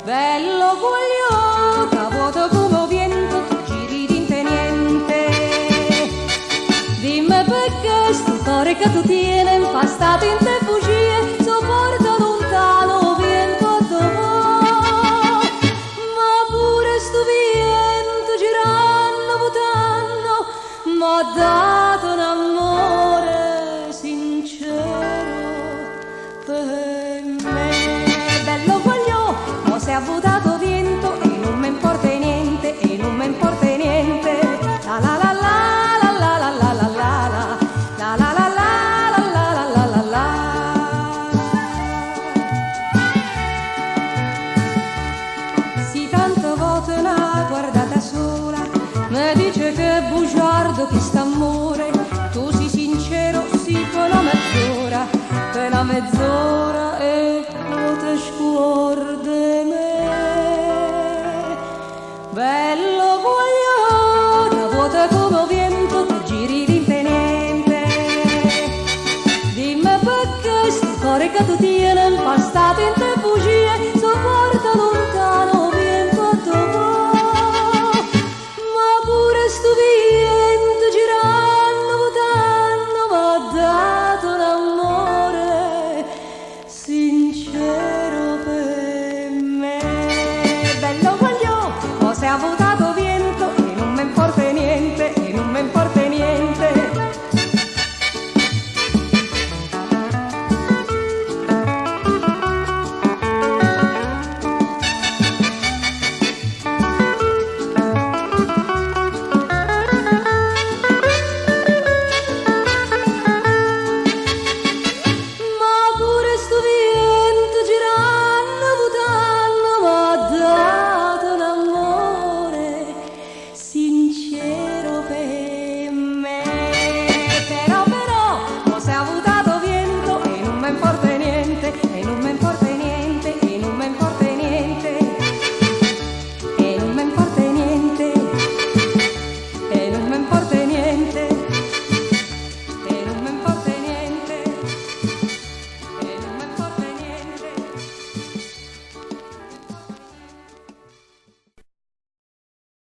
Bello guagliota, vuoto come vento, giri dinte niente. Dimmi perché sto cuore che tu tieni impastato in te bugie, sopporta lontano vento dopo. Ma pure sto vento girando, votando, m'ha dato un amore sincero per me. Bello guagliò, se ha votato vento e non mi importa niente, e non mi importa niente. La la la la la la la la la la la la la la la la la la. Sì, tante volte una guardata sola mi dice che è bugiardo questo amore. Tu sei sincero, sì, per la mezz'ora e poi te scordi me. Bello guagliata, vuota come vento, tu giri dinte niente. Dimmi perché sto cuore che tu tieni impastato in te bugie, sopporta lontano